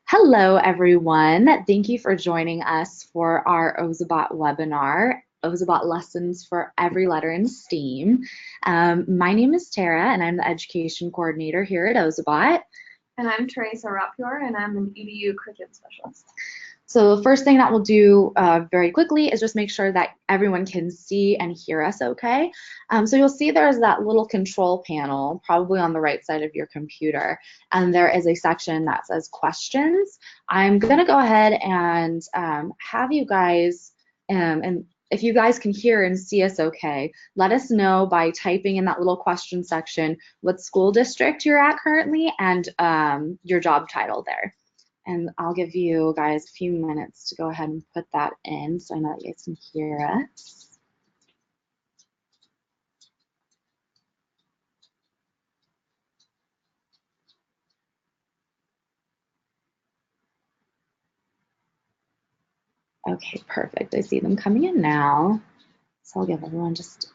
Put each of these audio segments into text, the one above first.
Hello, everyone. Thank you for joining us for our Ozobot webinar, Ozobot Lessons for Every Letter in STEAM. My name is Tara, and I'm the Education Coordinator here at Ozobot. And I'm Teresa Rapior, and I'm an EDU curriculum specialist. So the first thing that we'll do very quickly is just make sure that everyone can see and hear us okay. So you'll see there's that little control panel probably on the right side of your computer, and there is a section that says questions. I'm going to go ahead and have you guys, and if you guys can hear and see us okay, let us know by typing in that little question section what school district you're at currently and your job title there. And I'll give you guys a few minutes to go ahead and put that in so I know that you guys can hear us. Okay, perfect. I see them coming in now. So I'll give everyone just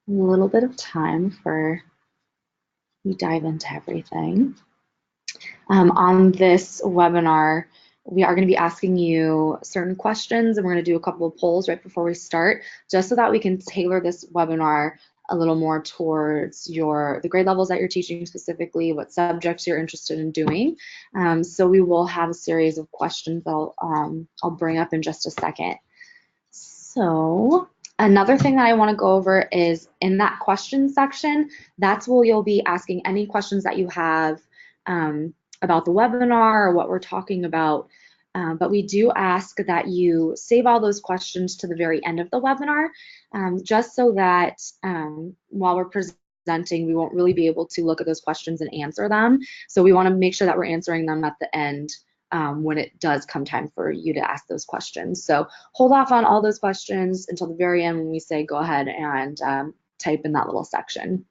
a little bit of time for we dive into everything. On this webinar, we are going to be asking you certain questions, and we're going to do a couple of polls right before we start, just so that we can tailor this webinar a little more towards the grade levels that you're teaching specifically, what subjects you're interested in doing. So we will have a series of questions that I'll bring up in just a second. So another thing that I want to go over is in that question section, that's where you'll be asking any questions that you have about the webinar or what we're talking about. But we do ask that you save all those questions to the very end of the webinar, just so that while we're presenting, we won't really be able to look at those questions and answer them. So we want to make sure that we're answering them at the end when it does come time for you to ask those questions. So hold off on all those questions until the very end when we say go ahead and type in that little section.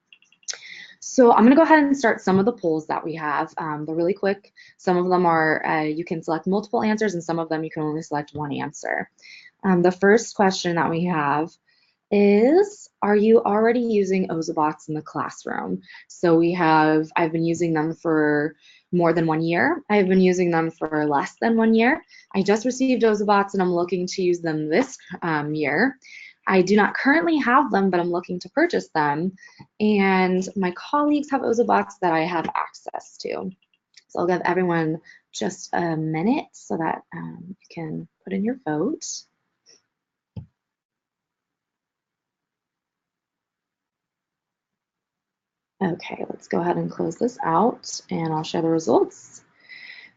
So I'm going to go ahead and start some of the polls that we have. They're really quick. Some of them are you can select multiple answers, and some of them you can only select one answer. The first question that we have is, are you already using Ozobots in the classroom? So I've been using them for more than 1 year. I've been using them for less than 1 year. I just received Ozobots and I'm looking to use them this year. I do not currently have them, but I'm looking to purchase them. And my colleagues have Ozobots that I have access to. So I'll give everyone just a minute so that you can put in your vote. Okay, let's go ahead and close this out and I'll share the results.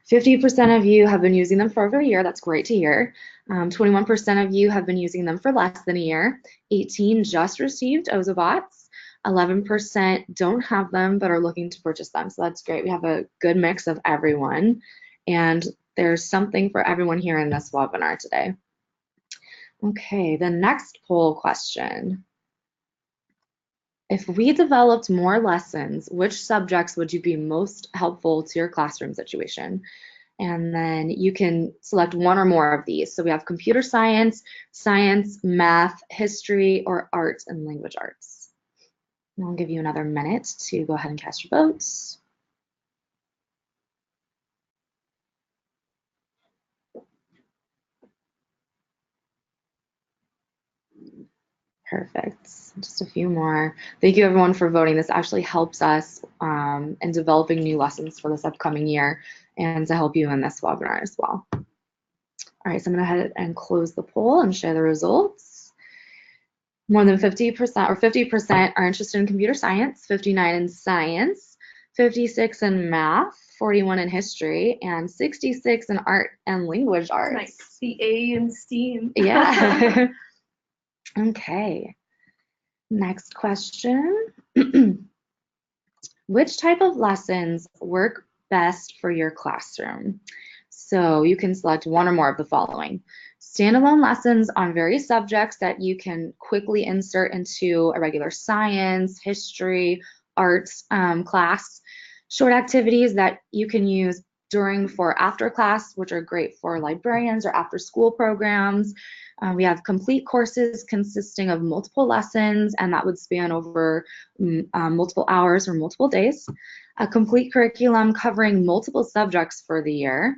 50% of you have been using them for over a year. That's great to hear. 21% of you have been using them for less than a year. 18 just received Ozobots. 11% don't have them but are looking to purchase them. So that's great. We have a good mix of everyone. And there's something for everyone here in this webinar today. Okay, the next poll question. If we developed more lessons, which subjects would you be most helpful to your classroom situation? And then you can select one or more of these. So we have computer science, science, math, history, or arts and language arts. And I'll give you another minute to go ahead and cast your votes. Perfect. Just a few more. Thank you everyone for voting. This actually helps us in developing new lessons for this upcoming year and to help you in this webinar as well. All right, so I'm going to go ahead and close the poll and share the results. More than 50% are interested in computer science, 59 in science, 56 in math, 41 in history, and 66 in art and language arts. Nice. The A in STEAM. Yeah. Okay, next question. Which type of lessons work best for your classroom? So you can select one or more of the following. Standalone lessons on various subjects that you can quickly insert into a regular science, history, arts class. Short activities that you can use during for after class, which are great for librarians or after school programs. We have complete courses consisting of multiple lessons, and that would span over multiple hours or multiple days. A complete curriculum covering multiple subjects for the year.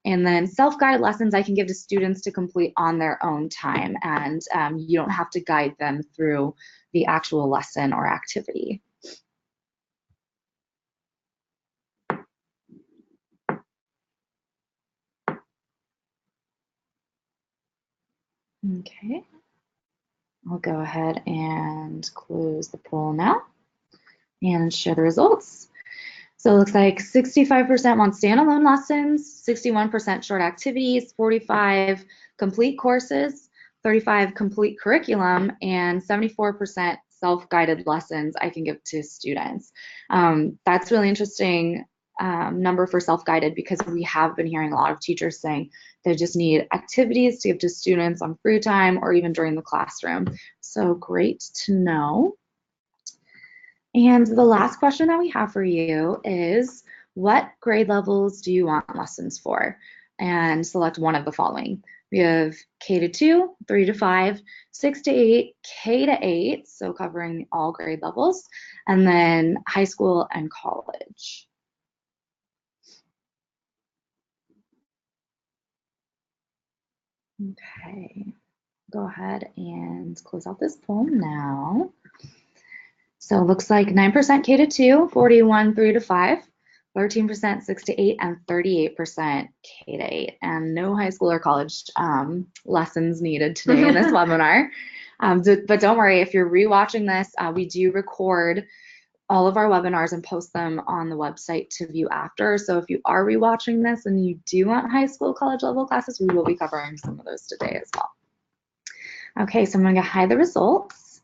And then self-guided lessons I can give to students to complete on their own time, and you don't have to guide them through the actual lesson or activity. Okay, I'll go ahead and close the poll now and share the results. So it looks like 65% want standalone lessons, 61% short activities, 45 complete courses, 35 complete curriculum, and 74% self-guided lessons I can give to students. That's really interesting number for self-guided, because we have been hearing a lot of teachers saying they just need activities to give to students on free time or even during the classroom. So great to know. And the last question that we have for you is, what grade levels do you want lessons for? And select one of the following. We have K to 2, 3 to 5, 6 to 8, K to 8, so covering all grade levels, and then high school and college. Okay, go ahead and close out this poll now. So it looks like 9% K to 2, 41 3 to 5, 13% 6 to 8, and 38% K to 8. And no high school or college lessons needed today in this webinar. But don't worry, if you're rewatching this, we do record all of our webinars and post them on the website to view after. So if you are rewatching this and you do want high school, college level classes, we will be covering some of those today as well. Okay, so I'm going to hide the results.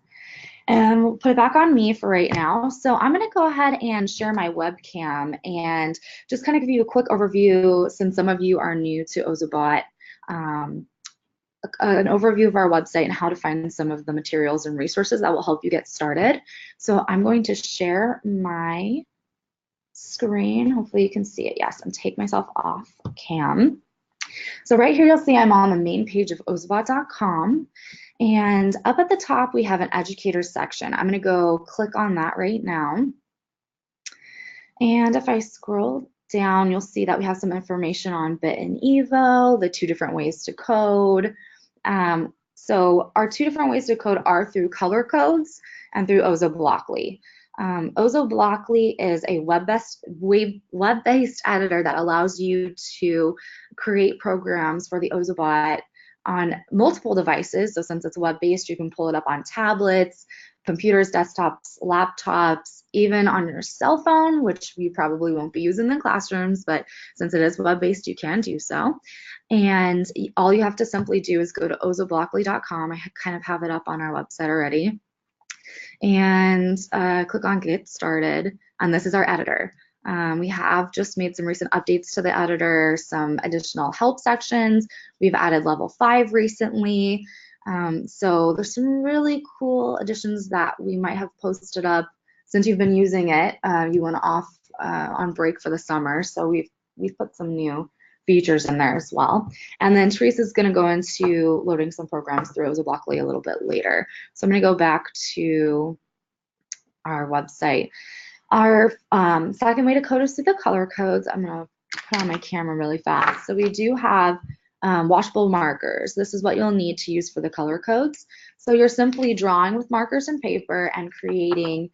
And we'll put it back on me for right now. So I'm going to go ahead and share my webcam and just kind of give you a quick overview, since some of you are new to Ozobot, an overview of our website and how to find some of the materials and resources that will help you get started. So I'm going to share my screen. Hopefully you can see it. Yes, and take myself off cam. So right here, you'll see I'm on the main page of ozobot.com. And up at the top, we have an educator section. I'm going to go click on that right now. And if I scroll down, you'll see that we have some information on Bit and Evo, the 2 different ways to code. So our 2 different ways to code are through color codes and through OzoBlockly. OzoBlockly is a web-based editor that allows you to create programs for the Ozobot on multiple devices. So since it's web-based, you can pull it up on tablets, computers, desktops, laptops, even on your cell phone, which we probably won't be using in the classrooms, but since it is web-based, you can do so. And all you have to simply do is go to ozoblockly.com. I kind of have it up on our website already. And click on Get Started. And this is our editor. We have just made some recent updates to the editor, some additional help sections. We've added level 5 recently. So there's some really cool additions that we might have posted up since you've been using it. You went off on break for the summer, so we've put some new features in there as well. And then Teresa's going to go into loading some programs through OzoBlockly a little bit later. So I'm going to go back to our website. Our second way to code is through the color codes. I'm going to put on my camera really fast. So we do have washable markers. This is what you'll need to use for the color codes. So you're simply drawing with markers and paper and creating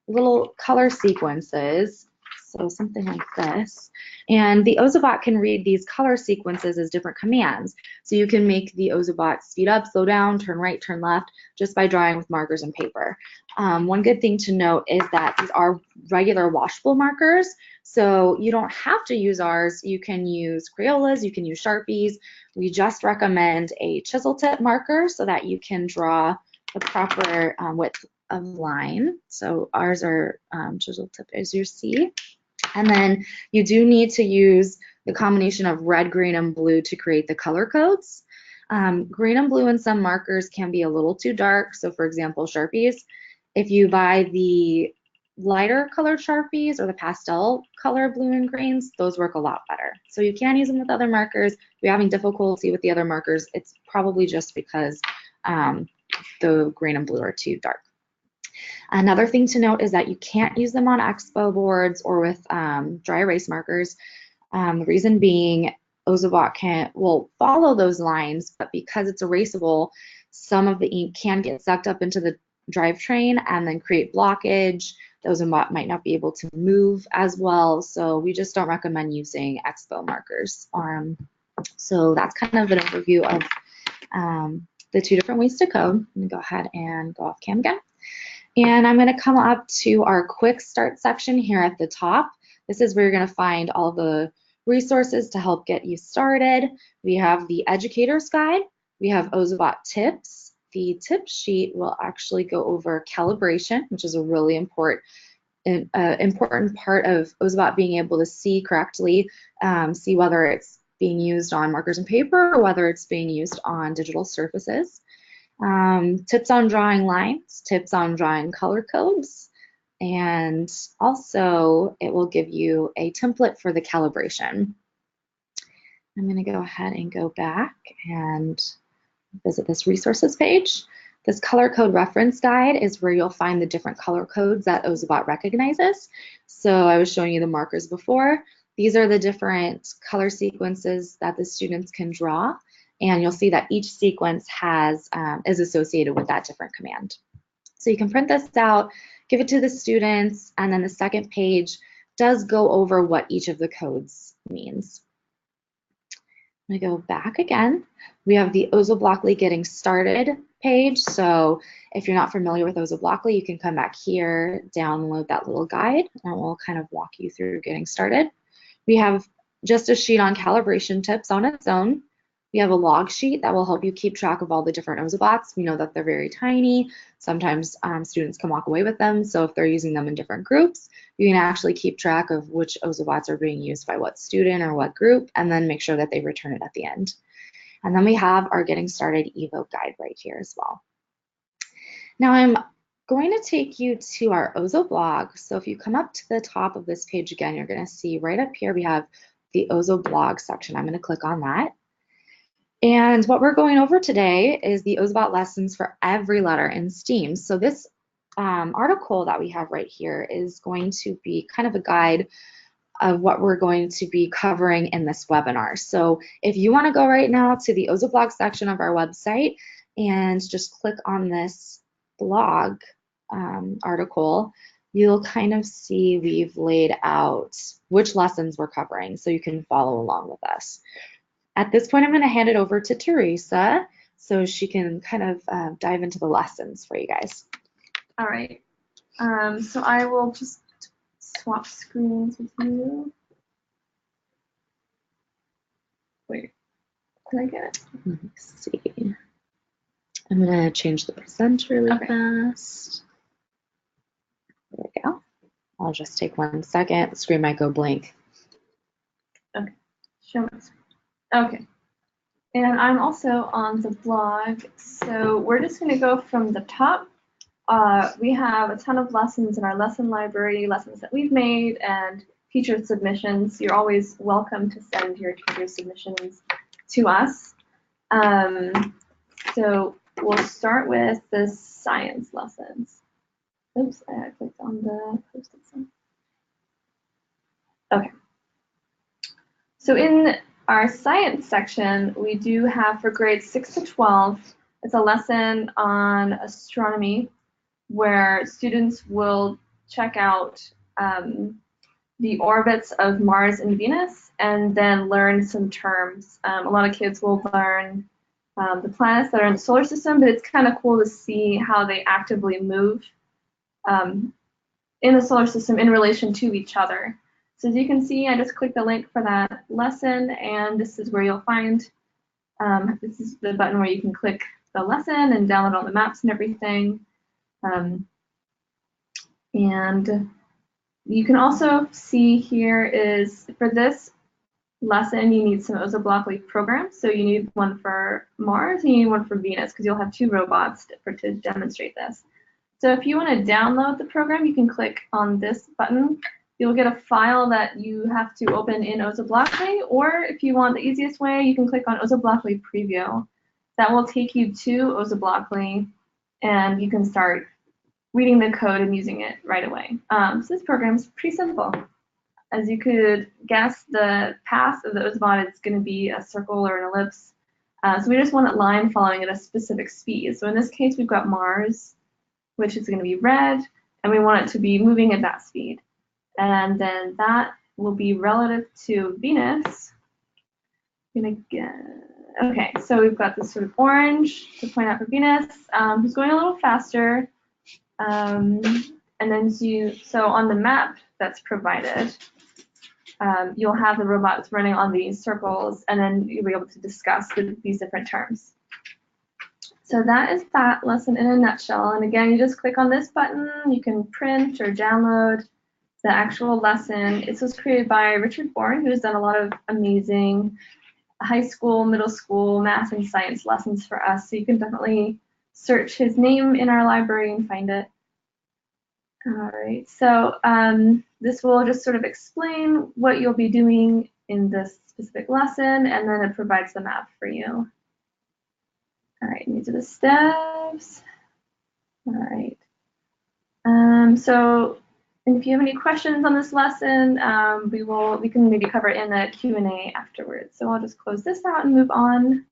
little color sequences. So something like this. And the Ozobot can read these color sequences as different commands. So you can make the Ozobot speed up, slow down, turn right, turn left, just by drawing with markers and paper. One good thing to note is that these are regular washable markers, so you don't have to use ours. You can use Crayolas, you can use Sharpies. We just recommend a chisel tip marker so that you can draw the proper width of line. So ours are chisel tip, as you see. And then you do need to use the combination of red, green, and blue to create the color codes. Green and blue in some markers can be a little too dark. So for example, Sharpies, if you buy the lighter colored Sharpies or the pastel color blue and greens, those work a lot better. So you can use them with other markers. If you're having difficulty with the other markers, it's probably just because the green and blue are too dark. Another thing to note is that you can't use them on expo boards or with dry erase markers. The reason being, Ozobot will follow those lines, but because it's erasable, some of the ink can get sucked up into the drivetrain and then create blockage. The Ozobot might not be able to move as well, so we just don't recommend using expo markers. So that's kind of an overview of the two different ways to code. I'm going to go ahead and go off cam again. And I'm going to come up to our quick start section here at the top. This is where you're going to find all the resources to help get you started. We have the educator's guide. We have Ozobot tips. The tip sheet will actually go over calibration, which is a really important part of Ozobot being able to see correctly, see whether it's being used on markers and paper or whether it's being used on digital surfaces. Tips on drawing lines, tips on drawing color codes, and also it will give you a template for the calibration. I'm going to go ahead and go back and visit this resources page. This color code reference guide is where you'll find the different color codes that Ozobot recognizes. So I was showing you the markers before. These are the different color sequences that the students can draw, and you'll see that each sequence is associated with that different command. So you can print this out, give it to the students, and then the second page does go over what each of the codes means. I'm going to go back again. We have the OzoBlockly Getting Started page. So if you're not familiar with OzoBlockly, you can come back here, download that little guide, and we'll kind of walk you through getting started. We have just a sheet on calibration tips on its own. We have a log sheet that will help you keep track of all the different Ozobots. We know that they're very tiny. Sometimes students can walk away with them. So if they're using them in different groups, you can actually keep track of which Ozobots are being used by what student or what group, and then make sure that they return it at the end. And then we have our Getting Started Evo guide right here as well. Now I'm going to take you to our Ozo blog. So if you come up to the top of this page again, you're going to see right up here we have the Ozo blog section. I'm going to click on that. And what we're going over today is the Ozobot lessons for every letter in STEAM. So this article that we have right here is going to be kind of a guide of what we're going to be covering in this webinar. So if you want to go right now to the Ozo blog section of our website and just click on this blog article, you'll kind of see we've laid out which lessons we're covering so you can follow along with us. At this point, I'm going to hand it over to Teresa so she can kind of dive into the lessons for you guys. All right. So I will just swap screens with you. Wait, can I get it? Let me see. I'm going to change the presenter really fast. There we go. I'll just take 1 second. The screen might go blank. Okay. Show my screen. Okay. And I'm also on the blog. So we're just going to go from the top. We have a ton of lessons in our lesson library, lessons that we've made, and teacher submissions. You're always welcome to send your teacher submissions to us. So we'll start with the science lessons. Oops, I clicked on the post-it sign. Okay. So in our science section, we do have for grades 6 to 12, it's a lesson on astronomy where students will check out the orbits of Mars and Venus and then learn some terms. A lot of kids will learn the planets that are in the solar system, but it's kind of cool to see how they actively move in the solar system in relation to each other. So as you can see, I just clicked the link for that lesson, and this is where you'll find, this is the button where you can click the lesson and download all the maps and everything. And you can also see here is, for this lesson, you need some OzoBlockly programs. So you need one for Mars and you need one for Venus, because you'll have 2 robots to demonstrate this. So if you want to download the program, you can click on this button. You'll get a file that you have to open in OzoBlockly, or if you want the easiest way, you can click on OzoBlockly Preview. That will take you to OzoBlockly, and you can start reading the code and using it right away. So this program is pretty simple. as you could guess, the path of the Ozobot is going to be a circle or an ellipse. So we just want a line following at a specific speed. So in this case, we've got Mars, which is going to be red, and we want it to be moving at that speed. And then that will be relative to Venus. Okay, so we've got this sort of orange to point out for Venus, who's going a little faster. And then so on the map that's provided, you'll have the robots running on these circles, and then you'll be able to discuss these different terms. So that is that lesson in a nutshell. And again, you just click on this button. You can print or download the actual lesson. This was created by Richard Bourne, who has done a lot of amazing high school, middle school, math and science lessons for us. So you can definitely search his name in our library and find it. All right, so this will just sort of explain what you'll be doing in this specific lesson, and then it provides the map for you. All right, and these are the steps. All right. So if you have any questions on this lesson, we can maybe cover it in the Q&A afterwards. So I'll just close this out and move on.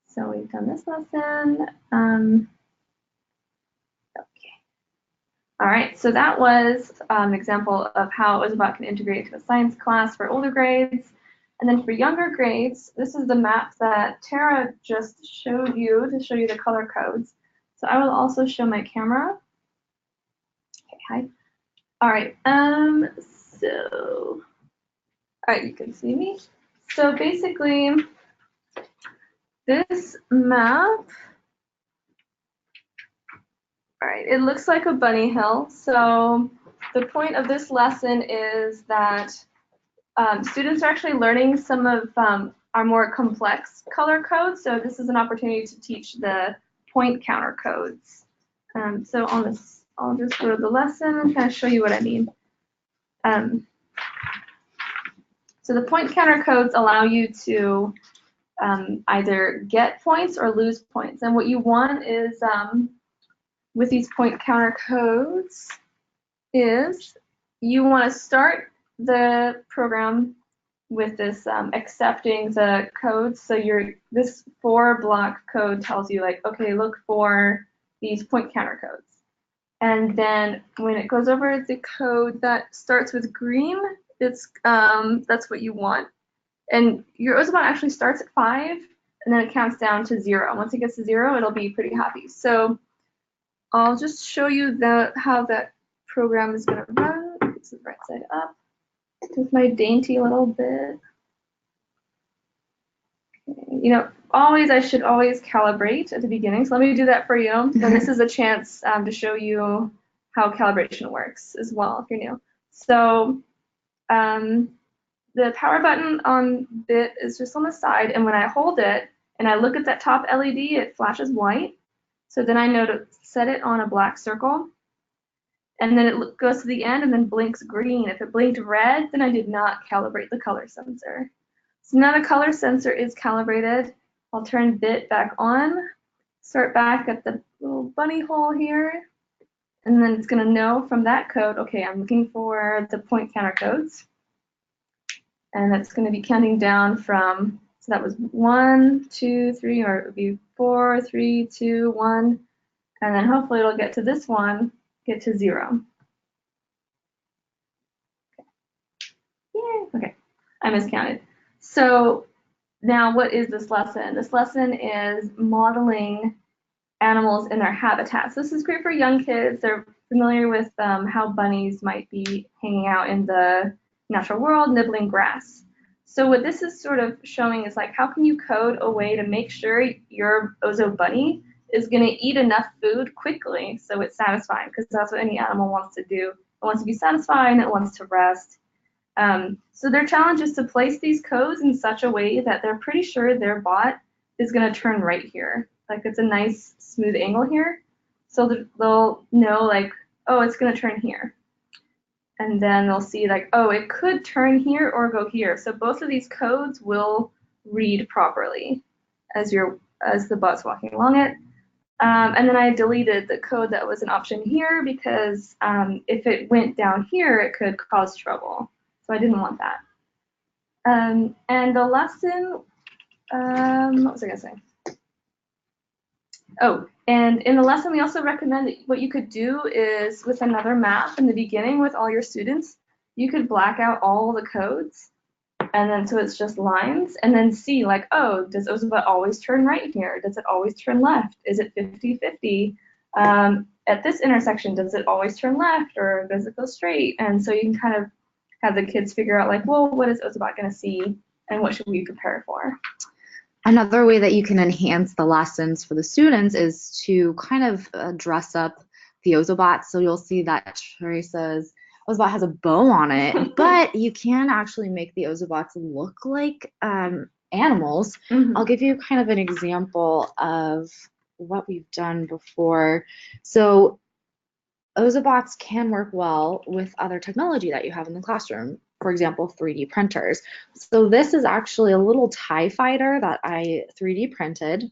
So we've done this lesson. Okay. All right, so that was an example of how Ozobot can integrate into a science class for older grades. And then for younger grades, this is the map that Tara just showed you to show you the color codes. So I will also show my camera. Okay, hi. All right, all right, you can see me. So basically, this map, all right, it looks like a bunny hill. So the point of this lesson is that students are actually learning some of our more complex color codes. So this is an opportunity to teach the point counter codes. So on this, I'll just go to the lesson and kind of show you what I mean. So the point counter codes allow you to either get points or lose points. And what you want is, with these point counter codes, is you want to start the program with this accepting the codes. So this 4-block code tells you, like, okay, look for these point counter codes. And then when it goes over the code that starts with green, it's that's what you want. And your Ozobot actually starts at 5, and then it counts down to 0. Once it gets to 0, it'll be pretty happy. So I'll just show you how that program is going to run. This is right side up with my dainty little bit. Okay. You know, I should always calibrate at the beginning. So let me do that for you. And this is a chance to show you how calibration works as well if you're new. So the power button on bit is just on the side, and when I hold it and I look at that top LED, it flashes white. So then I know to set it on a black circle, and then it goes to the end and then blinks green. If it blinked red, then I did not calibrate the color sensor. So now the color sensor is calibrated. I'll turn bit back on, start back at the little bunny hole here, and then it's going to know from that code, okay, I'm looking for the point counter codes. And that's going to be counting down from, so that was 1, 2, 3, or it would be 4, 3, 2, 1, and then hopefully it'll get to this one, get to 0. Okay. Yay, okay, I miscounted. So now what is this lesson? This lesson is modeling animals in their habitats. This is great for young kids. They're familiar with how bunnies might be hanging out in the natural world, nibbling grass. So what this is sort of showing is, like, how can you code a way to make sure your Ozo bunny is going to eat enough food quickly so it's satisfying, because that's what any animal wants to do. It wants to be satisfied and it wants to rest. So their challenge is to place these codes in such a way that they're pretty sure their bot is going to turn right here. Like, it's a nice smooth angle here. So they'll know, like, oh, it's going to turn here. And then they'll see, like, oh, it could turn here or go here. So both of these codes will read properly as the bot's walking along it. And then I deleted the code that was an option here because if it went down here, it could cause trouble. So I didn't want that. And the lesson, what was I gonna say? Oh, and in the lesson, we also recommend that what you could do is with another map in the beginning with all your students, you could black out all the codes, and then so it's just lines, and then see like, oh, does Ozobot always turn right here? Does it always turn left? Is it 50-50? At this intersection, does it always turn left, or does it go straight? And so you can kind of have the kids figure out like, well, what is Ozobot going to see, and what should we prepare for? Another way that you can enhance the lessons for the students is to kind of dress up the Ozobot. So you'll see that Teresa's Ozobot has a bow on it, but you can actually make the Ozobots look like animals. Mm-hmm. I'll give you kind of an example of what we've done before. So Ozobots can work well with other technology that you have in the classroom. For example, 3D printers. So this is actually a little TIE fighter that I 3D printed.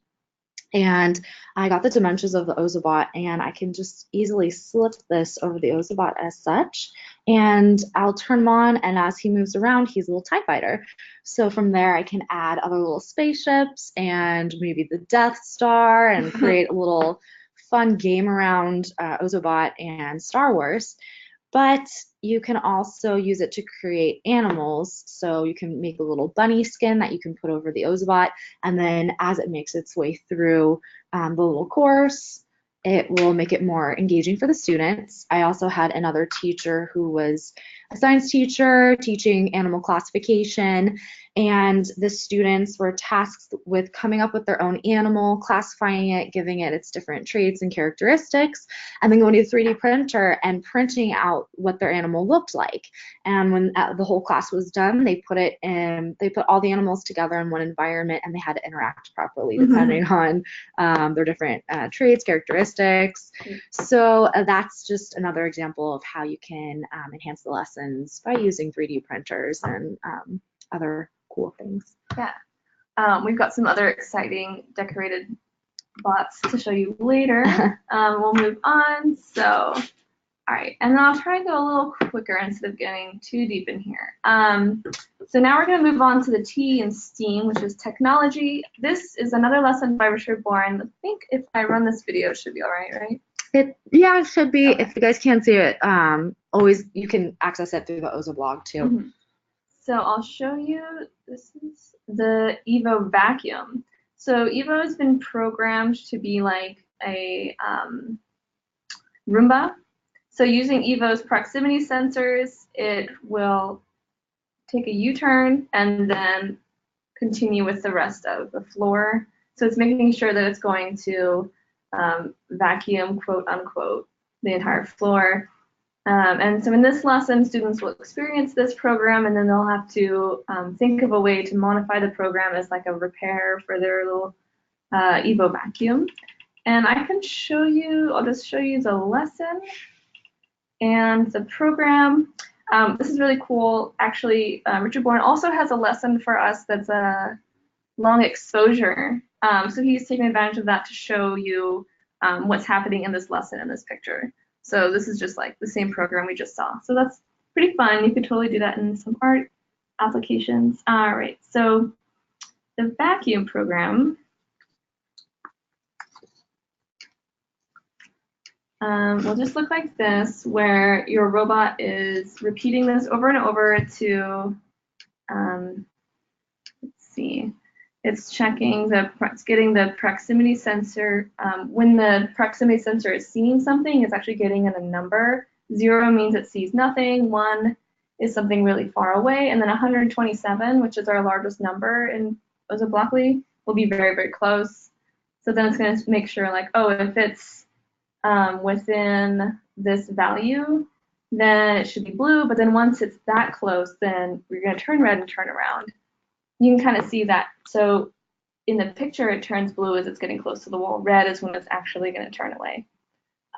And I got the dimensions of the Ozobot, and I can just easily slip this over the Ozobot as such. And I'll turn him on, and as he moves around, he's a little TIE fighter. So from there, I can add other little spaceships and maybe the Death Star and create a little fun game around Ozobot and Star Wars. But you can also use it to create animals. So you can make a little bunny skin that you can put over the Ozobot, and then as it makes its way through the little course, it will make it more engaging for the students. I also had another teacher who was a science teacher teaching animal classification, and the students were tasked with coming up with their own animal, classifying it, giving it its different traits and characteristics, and then going to the 3D printer and printing out what their animal looked like. And when the whole class was done, they put all the animals together in one environment, and they had to interact properly depending on their different traits, characteristics. So that's just another example of how you can enhance the lessons by using 3D printers and other cool things. Yeah. We've got some other exciting decorated bots to show you later. We'll move on. So, all right, and then I'll try and go a little quicker instead of getting too deep in here. So now we're going to move on to the T in STEAM, which is technology. This is another lesson by Richard Bourne. I think if I run this video, it should be all right, right? It should be. Okay. If you guys can't see it, always you can access it through the Ozoblog too. Mm-hmm. So I'll show you, this is the Evo vacuum. So Evo has been programmed to be like a Roomba. So using Evo's proximity sensors, it will take a U-turn and then continue with the rest of the floor. So it's making sure that it's going to vacuum, quote unquote, the entire floor. And so in this lesson, students will experience this program, and then they'll have to think of a way to modify the program as like a repair for their little Evo vacuum. And I can show you, I'll just show you the lesson and the program. This is really cool. Actually, Richard Bourne also has a lesson for us that's a long exposure. So he's taking advantage of that to show you what's happening in this lesson in this picture. So this is just like the same program we just saw. So that's pretty fun. You could totally do that in some art applications. All right, so the vacuum program will just look like this, where your robot is repeating this over and over to, let's see, it's checking it's getting the proximity sensor. When the proximity sensor is seeing something, it's actually getting in a number. 0 means it sees nothing. 1 is something really far away. And then 127, which is our largest number in OzoBlockly, will be very, very close. So then it's going to make sure, like, oh, if it's within this value, then it should be blue. But then once it's that close, then we're going to turn red and turn around. You can kind of see that. So in the picture, it turns blue as it's getting close to the wall. Red is when it's actually going to turn away.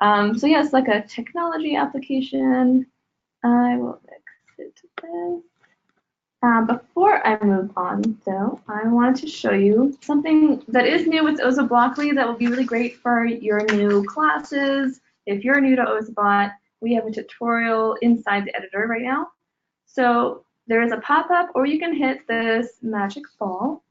So yeah, it's like a technology application. I will exit this. Before I move on, though, I wanted to show you something that is new with OzoBlockly that will be really great for your new classes. If you're new to Ozobot, we have a tutorial inside the editor right now. So there is a pop-up, or you can hit this magic ball.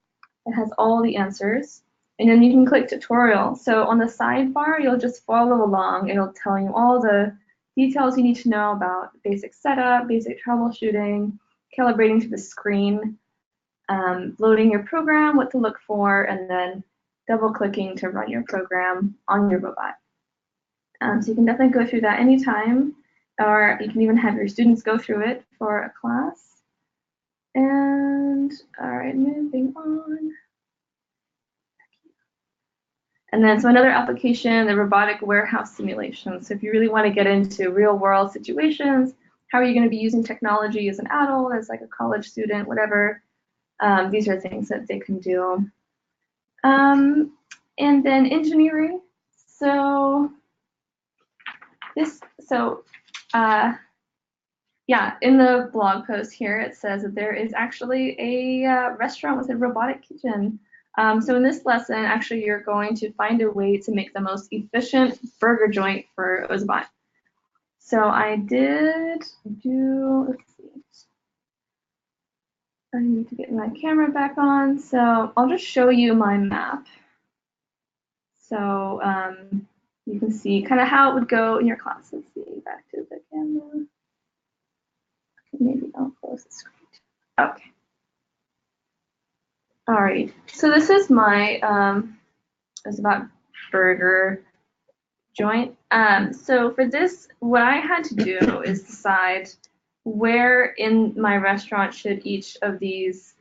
It has all the answers. And then you can click tutorial. So on the sidebar, you'll just follow along. It'll tell you all the details you need to know about basic setup, basic troubleshooting, calibrating to the screen, loading your program, what to look for, and then double-clicking to run your program on your robot. So you can definitely go through that anytime, or you can even have your students go through it for a class. And all right, moving on. And then so another application, the robotic warehouse simulation. So if you really want to get into real world situations, how are you going to be using technology as an adult, as like a college student, whatever, these are things that they can do. And then engineering. So yeah, in the blog post here, it says that there is actually a restaurant with a robotic kitchen. So in this lesson, actually, you're going to find a way to make the most efficient burger joint for Ozobot. So I did do, let's see, I need to get my camera back on. So I'll just show you my map. So you can see kind of how it would go in your class. Let's see, back to the camera. Maybe I'll close the screen. Okay. All right. So this is my Ozobot burger joint. So for this, what I had to do is decide where in my restaurant should each of these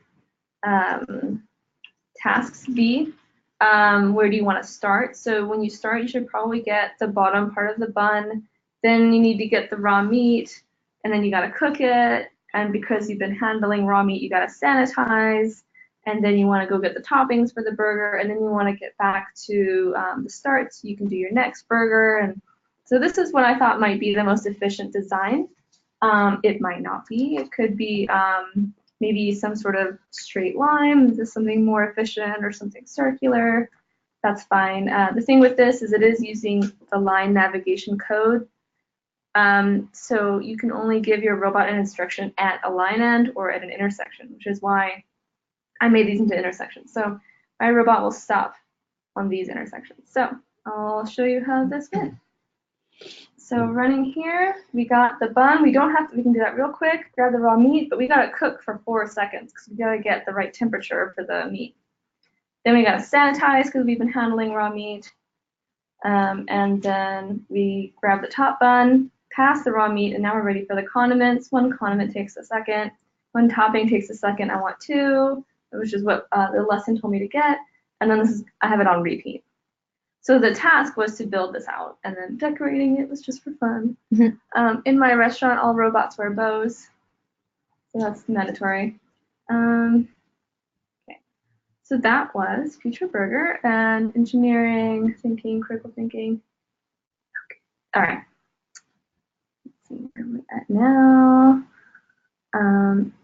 tasks be. Where do you want to start? So when you start, you should probably get the bottom part of the bun. Then you need to get the raw meat, and then you got to cook it. And because you've been handling raw meat, you got to sanitize. And then you want to go get the toppings for the burger, and then you want to get back to the start so you can do your next burger. And so this is what I thought might be the most efficient design. It might not be. It could be maybe some sort of straight line. Is this something more efficient or something circular? That's fine. The thing with this is it is using the line navigation code. So you can only give your robot an instruction at a line end or at an intersection, which is why I made these into intersections. So my robot will stop on these intersections. So I'll show you how this went. So running here, we got the bun. We don't have to, we can do that real quick, grab the raw meat, but we gotta cook for 4 seconds because we gotta get the right temperature for the meat. Then we gotta sanitize because we've been handling raw meat. And then we grab the top bun, pass the raw meat, and now we're ready for the condiments. 1 condiment takes a second. 1 topping takes a second. I want 2, which is what the lesson told me to get. And then this is, I have it on repeat. So the task was to build this out, and then decorating it was just for fun. Mm-hmm. In my restaurant, all robots wear bows, so that's mandatory. Okay, so that was Future Burger and engineering, thinking, critical thinking. Okay, all right. Let's see where we're at now.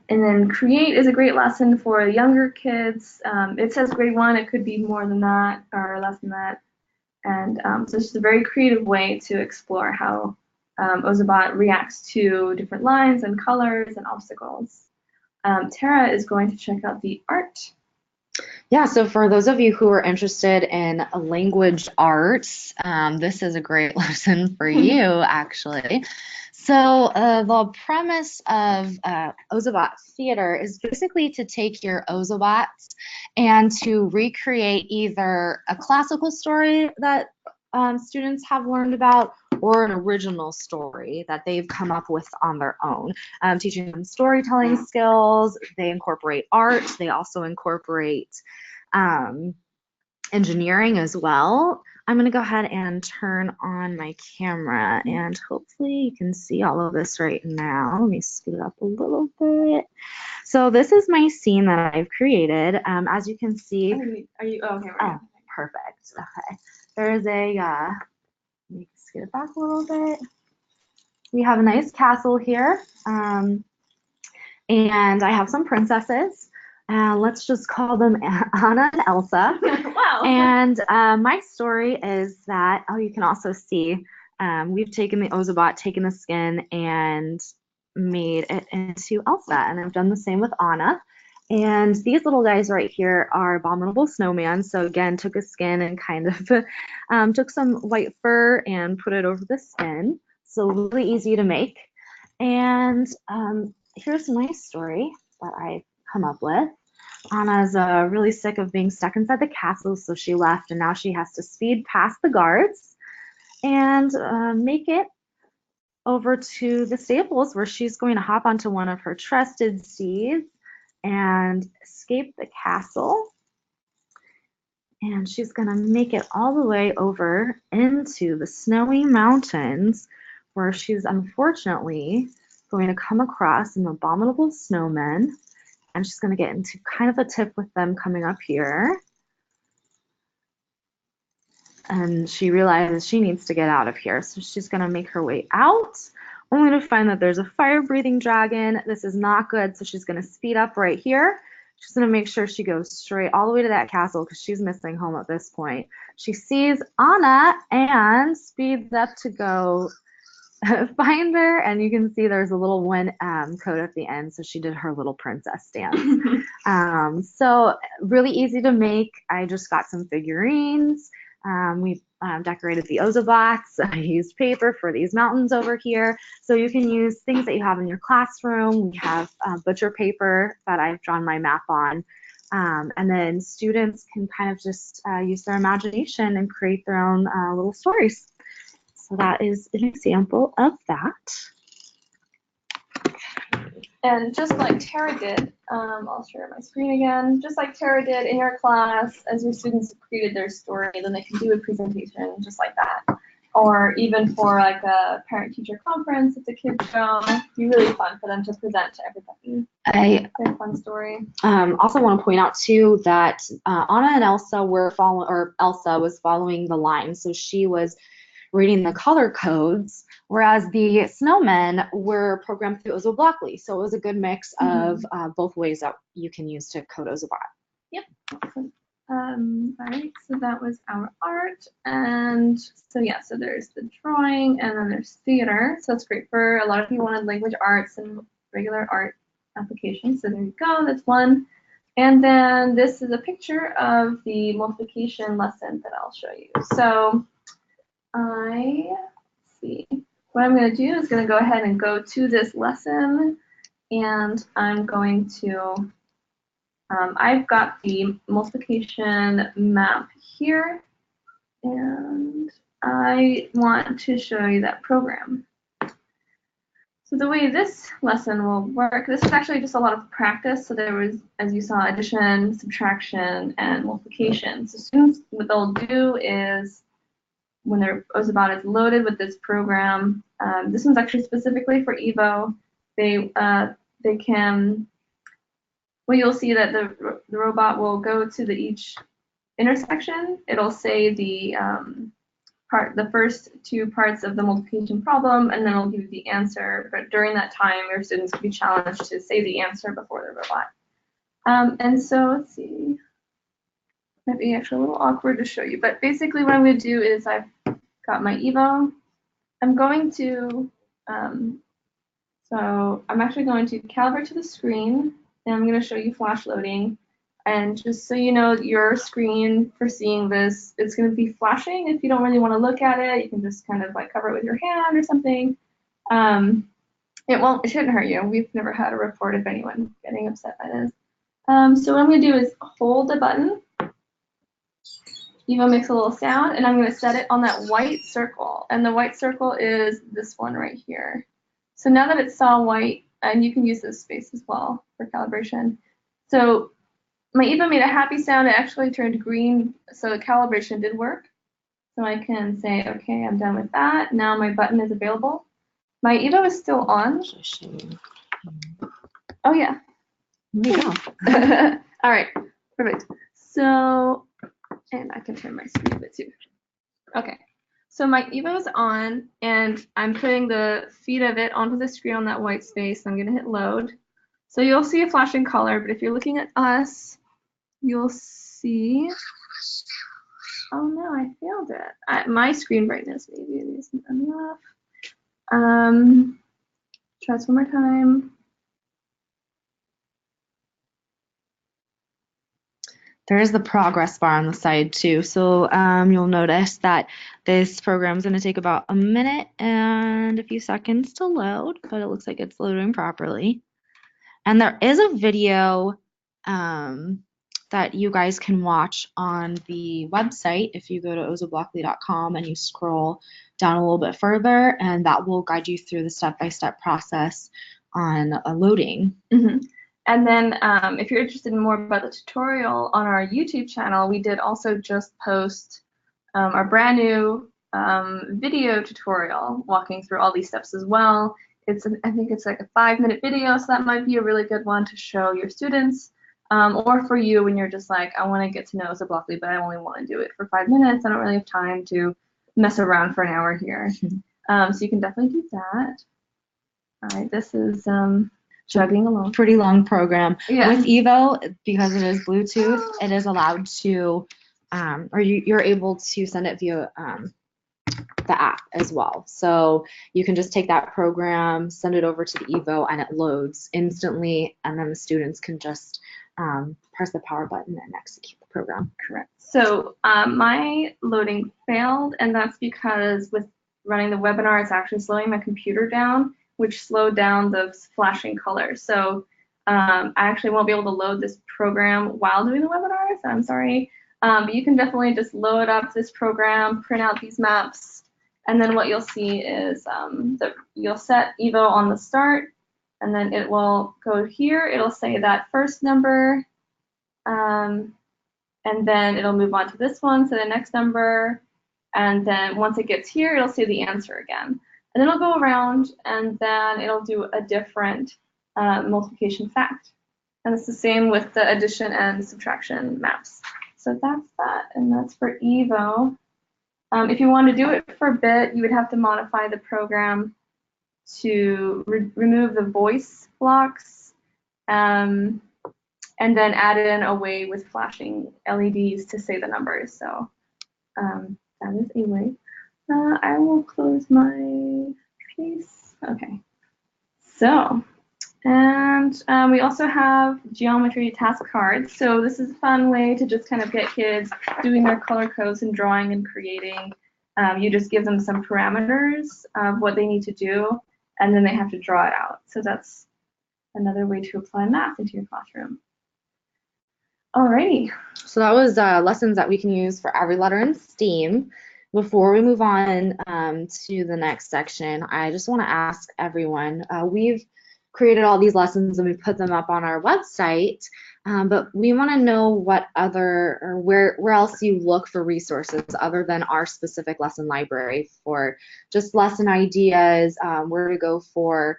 And then create is a great lesson for younger kids. It says grade 1, it could be more than that or less than that. And so it's just a very creative way to explore how Ozobot reacts to different lines and colors and obstacles. Tara is going to check out the art. Yeah, so for those of you who are interested in language arts, this is a great lesson for you, actually. So the premise of Ozobot Theater is basically to take your Ozobots and to recreate either a classical story that students have learned about or an original story that they've come up with on their own. Teaching them storytelling skills, they incorporate art, they also incorporate engineering as well. I'm going to go ahead and turn on my camera, and hopefully you can see all of this right now. Let me scoot it up a little bit. So this is my scene that I've created. As you can see, are you okay? Oh, perfect. Okay. There's a, let me scoot it back a little bit. We have a nice castle here, and I have some princesses. Let's just call them Anna and Elsa. Wow. And my story is that, oh, you can also see we've taken the Ozobot, taken the skin, and made it into Elsa, and I've done the same with Anna. And these little guys right here are abominable snowman. So again, took a skin and kind of took some white fur and put it over the skin. So really easy to make. And here's my story that I come up with. Anna's really sick of being stuck inside the castle, so she left, and now she has to speed past the guards and make it over to the stables, where she's going to hop onto one of her trusted steeds and escape the castle. And she's going to make it all the way over into the snowy mountains, where she's unfortunately going to come across some abominable snowmen. And she's going to get into kind of a tiff with them coming up here. And she realizes she needs to get out of here. So she's going to make her way out, only to find that there's a fire-breathing dragon. This is not good, so she's going to speed up right here. She's going to make sure she goes straight all the way to that castle, because she's missing home at this point. She sees Anna and speeds up to go find her, and you can see there's a little one coat at the end, so she did her little princess dance. So really easy to make. I just got some figurines. We decorated the Ozobots. I used paper for these mountains over here. So you can use things that you have in your classroom. We have butcher paper that I've drawn my map on. And then students can kind of just use their imagination and create their own little stories. So that is an example of that. And just like Tara did, I'll share my screen again. Just like Tara did in your class, as your students have created their story, then they can do a presentation just like that. Or even for like a parent-teacher conference, if the kids show, it'd be really fun for them to present to everybody. Their fun story. Also want to point out too that Anna and Elsa were following, or Elsa was following the line, so she was reading the color codes, whereas the snowmen were programmed through OzoBlockly. So it was a good mix of both ways that you can use to code Ozobot. Yep. Awesome. All right, so that was our art. And so yeah, so there's the drawing, and then there's theater. So it's great for a lot of people wanted language arts and regular art applications. So there you go, that's one. And then this is a picture of the multiplication lesson that I'll show you. So what I'm going to do is going to go ahead and go to this lesson, and I'm going to, I've got the multiplication map here, and I want to show you that program. So the way this lesson will work, this is actually just a lot of practice. So there was, as you saw, addition, subtraction, and multiplication. So students, what they'll do is, when their Ozobot is loaded with this program, this one's actually specifically for Evo. They can, well, you'll see that the robot will go to each intersection. It'll say the first two parts of the multiplication problem, and then it'll give you the answer. But during that time, your students will be challenged to say the answer before the robot. And so let's see. Might be actually a little awkward to show you, but basically what I'm going to do is I've got my Evo. I'm going to, so I'm actually going to calibrate to the screen, and I'm going to show you flash loading. And just so you know, your screen for seeing this, it's going to be flashing. If you don't really want to look at it, you can just kind of like cover it with your hand or something. It shouldn't hurt you. We've never had a report of anyone getting upset by this. So what I'm going to do is hold the button. Evo makes a little sound, and I'm going to set it on that white circle. And the white circle is this one right here. So now that it's saw white, and you can use this space as well for calibration. So my Evo made a happy sound. It actually turned green, so the calibration did work. So I can say, okay, I'm done with that. Now my button is available. My Evo is still on. Oh, yeah. There you go. All right, perfect. So, and I can turn my screen a bit too. Okay, so my Evo is on, and I'm putting the feed of it onto the screen on that white space. I'm gonna hit load. So you'll see a flashing color, but if you're looking at us, you'll see, oh no, I failed it. My screen brightness maybe isn't enough. Try this one more time. There is the progress bar on the side too. So you'll notice that this program is going to take about a minute and a few seconds to load, but it looks like it's loading properly. And there is a video that you guys can watch on the website if you go to OzoBlockly.com and you scroll down a little bit further, and that will guide you through the step-by-step process on loading. Mm-hmm. And then if you're interested in more about the tutorial on our YouTube channel, we did also just post our brand new video tutorial walking through all these steps as well. I think it's like a 5-minute video, so that might be a really good one to show your students, or for you when you're just like, I want to get to know OzoBlockly, but I only want to do it for 5 minutes. I don't really have time to mess around for an hour here. So you can definitely do that. All right, this is chugging along. Pretty long program. Yeah. With Evo, because it is Bluetooth, it is allowed to, or you're able to send it via the app as well. So you can just take that program, send it over to the Evo, and it loads instantly, and then the students can just press the power button and execute the program. Correct. So my loading failed, and that's because with running the webinar, it's actually slowing my computer down, which slowed down the flashing colors. So I actually won't be able to load this program while doing the webinar, so I'm sorry. But you can definitely just load up this program, print out these maps, and then what you'll see is that you'll set Evo on the start, and then it will go here. It'll say that first number, and then it'll move on to this one, so the next number, and then once it gets here, it'll say the answer again. And then it'll go around, and then it'll do a different multiplication fact. And it's the same with the addition and subtraction maps. So that's that, and that's for Evo. If you want to do it for bit, you would have to modify the program to remove the voice blocks, and then add in a way with flashing LEDs to say the numbers. So that is a way. I will close my piece. Okay. So, and we also have geometry task cards. So this is a fun way to just kind of get kids doing their color codes and drawing and creating. You just give them some parameters of what they need to do, and then they have to draw it out. So that's another way to apply math into your classroom. Alrighty. So that was lessons that we can use for every letter in STEAM. Before we move on to the next section, I just want to ask everyone, we've created all these lessons and we put them up on our website, but we want to know what other, or where else you look for resources other than our specific lesson library for just lesson ideas, where to go for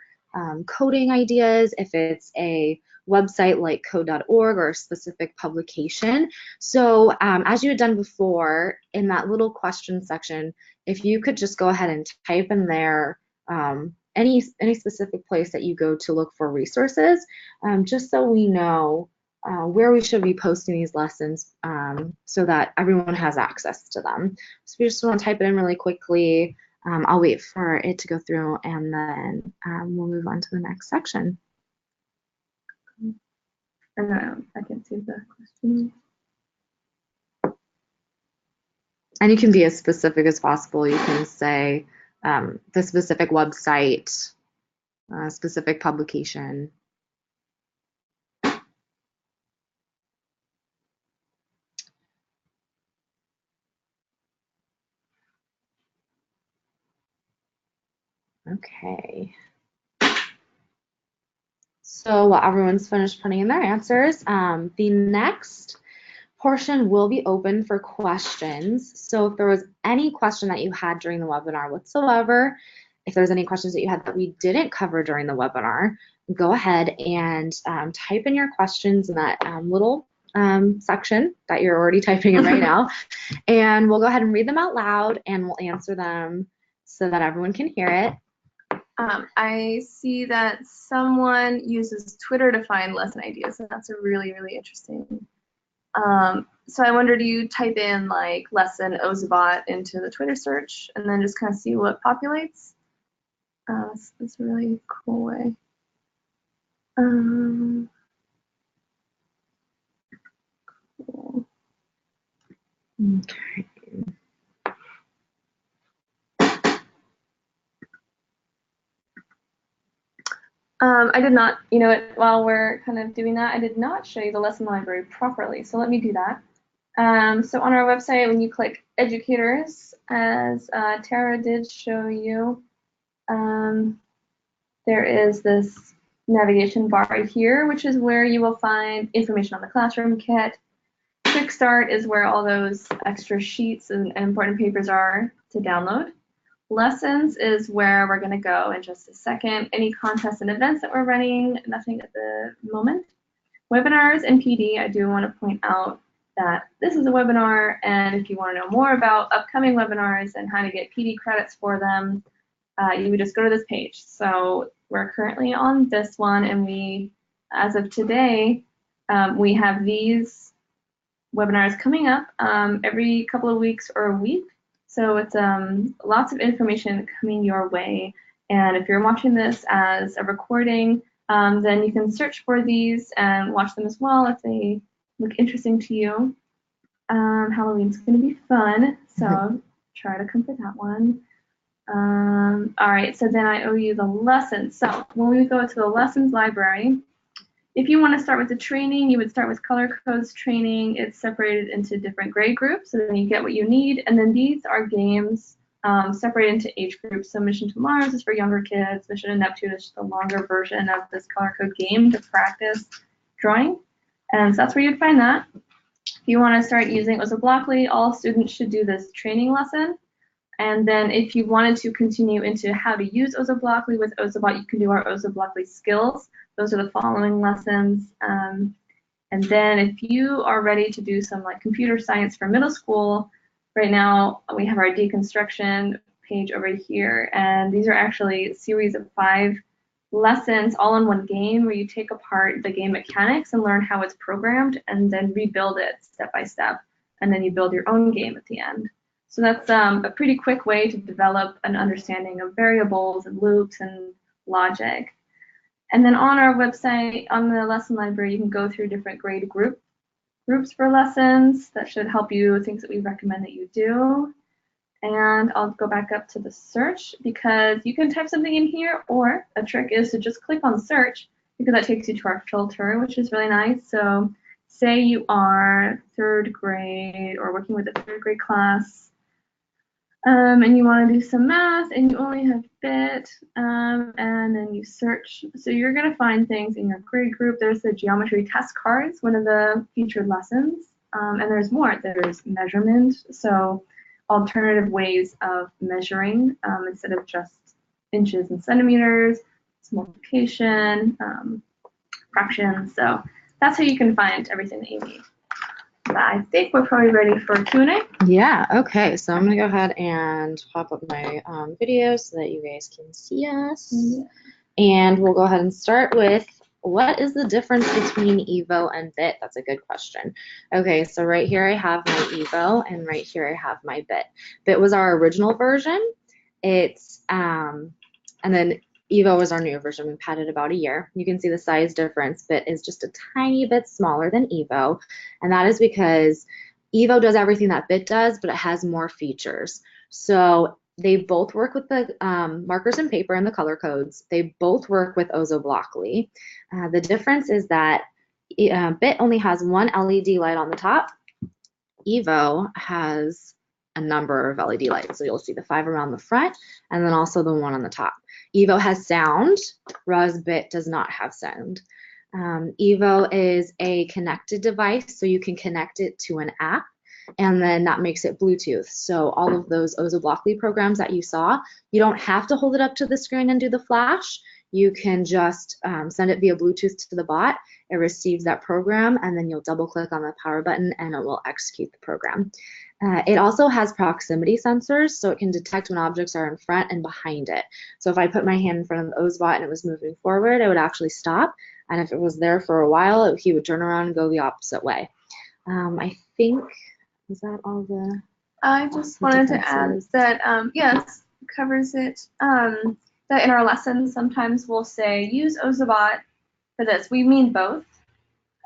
coding ideas, if it's a website like code.org or a specific publication. So as you had done before, in that little question section, if you could just go ahead and type in there any specific place that you go to look for resources, just so we know where we should be posting these lessons, so that everyone has access to them. So if you just want to type it in really quickly, I'll wait for it to go through, and then we'll move on to the next section. And I can see the question. And you can be as specific as possible. You can say the specific website, specific publication. Okay. So while everyone's finished putting in their answers, the next portion will be open for questions. So if there was any question that you had during the webinar whatsoever, if there's any questions that you had that we didn't cover during the webinar, go ahead and type in your questions in that little section that you're already typing in right now, and we'll go ahead and read them out loud and we'll answer them so that everyone can hear it. I see that someone uses Twitter to find lesson ideas, and that's a really, really interesting. So I wonder, do you type in like lesson Ozobot into the Twitter search and then just kind of see what populates? It's a really cool way. Cool. Okay. I did not, you know what, while we're kind of doing that, I did not show you the lesson library properly, so let me do that. So on our website, when you click educators, as Tara did show you, there is this navigation bar right here, which is where you will find information on the classroom kit. Quick Start is where all those extra sheets and important papers are to download. Lessons is where we're going to go in just a second. Any contests and events that we're running, nothing at the moment. Webinars and PD, I do want to point out that this is a webinar, and if you want to know more about upcoming webinars and how to get PD credits for them, you would just go to this page. So we're currently on this one, and we, as of today, we have these webinars coming up every couple of weeks or a week. So it's lots of information coming your way. And if you're watching this as a recording, then you can search for these and watch them as well if they look interesting to you. Halloween's going to be fun, so try to come for that one. All right, so then I owe you the lessons. So when we go to the lessons library, if you want to start with the training, you would start with color codes training. It's separated into different grade groups, so then you get what you need. And then these are games separated into age groups. So Mission to Mars is for younger kids. Mission to Neptune is just a longer version of this color code game to practice drawing. And so that's where you'd find that. If you want to start using OzoBlockly, all students should do this training lesson. And then if you wanted to continue into how to use OzoBlockly with Ozobot, you can do our OzoBlockly skills. Those are the following lessons. And then if you are ready to do some like computer science for middle school, right now we have our deconstruction page over here. And these are actually a series of 5 lessons all in one game where you take apart the game mechanics and learn how it's programmed and then rebuild it step by step. And then you build your own game at the end. So that's a pretty quick way to develop an understanding of variables and loops and logic. And then on our website, on the lesson library, you can go through different grade groups for lessons. That should help you with things that we recommend that you do. And I'll go back up to the search because you can type something in here, or a trick is to just click on search because that takes you to our filter, which is really nice. So say you are 3rd grade or working with a 3rd grade class, and you want to do some math and you only have bit, and then you search. So you're going to find things in your grade group. There's the geometry test cards, one of the featured lessons, and there's more. There's measurement, so alternative ways of measuring instead of just inches and centimeters. It's multiplication, fractions. So that's how you can find everything that you need. But I think we're probably ready for Q&A. Yeah, okay, so I'm gonna go ahead and pop up my video so that you guys can see us. Yeah. And we'll go ahead and start with, what is the difference between Evo and Bit? That's a good question. Okay, so right here I have my Evo, and right here I have my Bit. Bit was our original version. It's, and then Evo was our new version. We've had it about a year. You can see the size difference. Bit is just a tiny bit smaller than Evo, and that is because Evo does everything that Bit does, but it has more features. So they both work with the markers and paper and the color codes. They both work with OzoBlockly. The difference is that Bit only has one LED light on the top. Evo has a number of LED lights. So you'll see the 5 around the front and then also the 1 on the top. Evo has sound, whereas Bit does not have sound. Evo is a connected device, so you can connect it to an app, and then that makes it Bluetooth. So all of those OzoBlockly programs that you saw, you don't have to hold it up to the screen and do the flash. You can just send it via Bluetooth to the bot. It receives that program, and then you'll double click on the power button and it will execute the program. It also has proximity sensors, so it can detect when objects are in front and behind it. So if I put my hand in front of the Ozobot and it was moving forward, it would actually stop. And if it was there for a while, he would turn around and go the opposite way. I think, is that all the I just wanted to add that, yes, covers it. That that in our lessons sometimes we'll say use Ozobot for this. We mean both.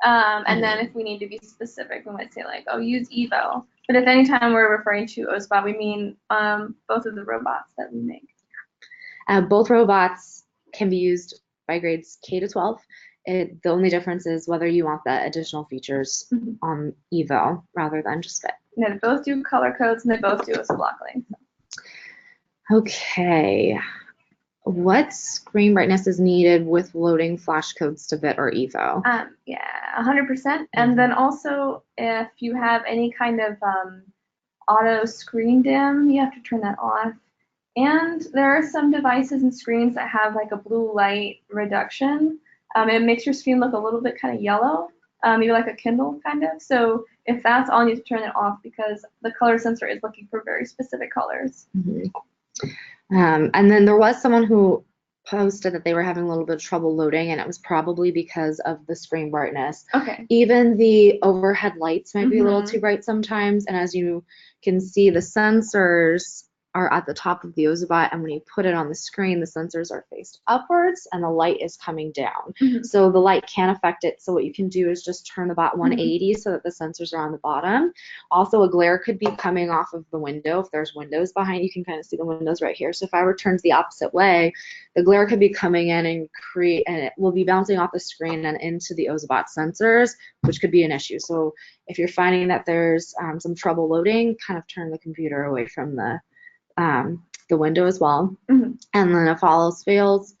And then if we need to be specific, we might say like, oh, use Evo. But if anytime we're referring to Ozobot, we mean both of the robots that we make. Both robots can be used by grades K to 12. The only difference is whether you want the additional features on Evo rather than just Fit. Yeah, they both do color codes and they both do OzoBlockly. Okay. What screen brightness is needed with loading flash codes to Bit or Evo? Yeah, 100%. And then also, if you have any kind of auto screen dim, you have to turn that off. And there are some devices and screens that have like a blue light reduction. It makes your screen look a little bit kind of yellow, maybe like a Kindle kind of. So if that's on, you have to turn it off because the color sensor is looking for very specific colors. And then there was someone who posted that they were having a little bit of trouble loading, and it was probably because of the screen brightness. Okay. Even the overhead lights might be a little too bright sometimes, and as you can see, the sensors are at the top of the Ozobot, and when you put it on the screen, the sensors are faced upwards and the light is coming down. So the light can affect it. So what you can do is just turn the bot 180 so that the sensors are on the bottom. Also, a glare could be coming off of the window. If there's windows behind, you can kind of see the windows right here. So if I were turned the opposite way, the glare could be coming in and it will be bouncing off the screen and into the Ozobot sensors, which could be an issue. So if you're finding that there's some trouble loading, kind of turn the computer away from the window as well. And then if all else fails,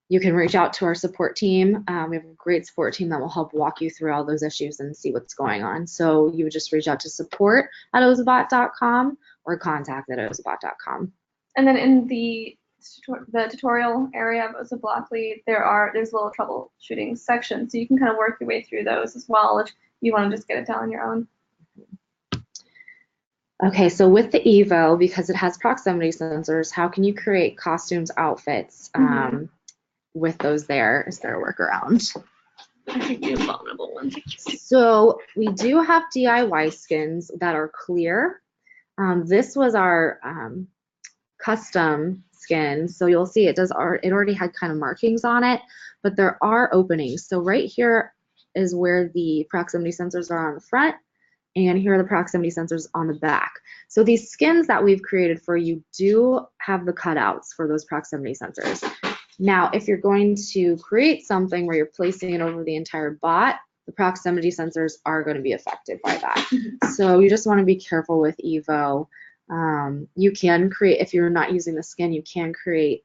you can reach out to our support team. We have a great support team that will help walk you through all those issues and see what's going on. So you would just reach out to support@ozobot.com or contact@ozobot.com. And then in the tutorial area of OzoBlockly, there's a little troubleshooting section, so you can kind of work your way through those as well if you want to just get it done on your own. Okay, so with the Evo, because it has proximity sensors, how can you create costumes, outfits with those there? Is there a workaround? I think you vulnerable ones. So we do have DIY skins that are clear. This was our custom skin, so you'll see it already had kind of markings on it, but there are openings. So right here is where the proximity sensors are on the front, and here are the proximity sensors on the back. So these skins that we've created for you do have the cutouts for those proximity sensors. Now, if you're going to create something where you're placing it over the entire bot, the proximity sensors are going to be affected by that. So you just want to be careful with Evo. You can create, if you're not using the skin, you can create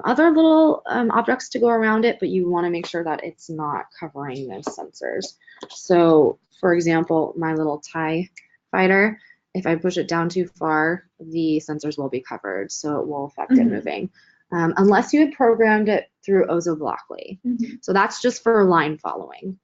other little objects to go around it, but you want to make sure that it's not covering those sensors. So, for example, my little TIE fighter, if I push it down too far, the sensors will be covered, so it will affect it moving. Unless you had programmed it through OzoBlockly. So that's just for line following.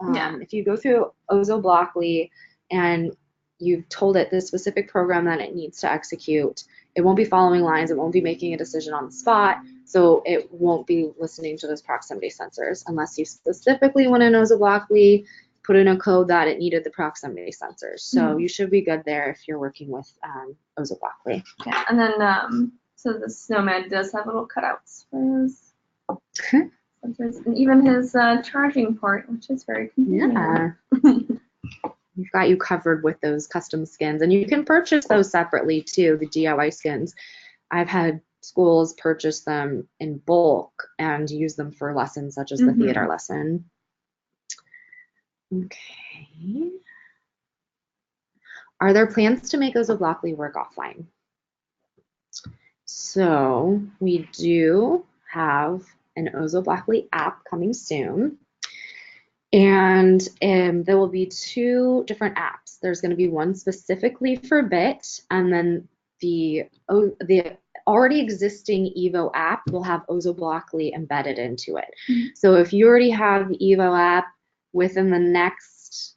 If you go through OzoBlockly and you've told it the specific program that it needs to execute, it won't be following lines, it won't be making a decision on the spot, so it won't be listening to those proximity sensors unless you specifically went in OzoBlockly, put in a code that it needed the proximity sensors. So you should be good there if you're working with OzoBlockly. Yeah, and then so the snowman does have little cutouts for his sensors, and even his charging port, which is very convenient. Yeah. We've got you covered with those custom skins, and you can purchase those separately too, the DIY skins. I've had schools purchase them in bulk and use them for lessons such as the theater lesson. Okay. Are there plans to make OzoBlockly work offline? So we do have an OzoBlockly app coming soon. And there will be two different apps. There's going to be one specifically for Bit, and then the already existing Evo app will have OzoBlockly embedded into it. So if you already have the Evo app, within the next,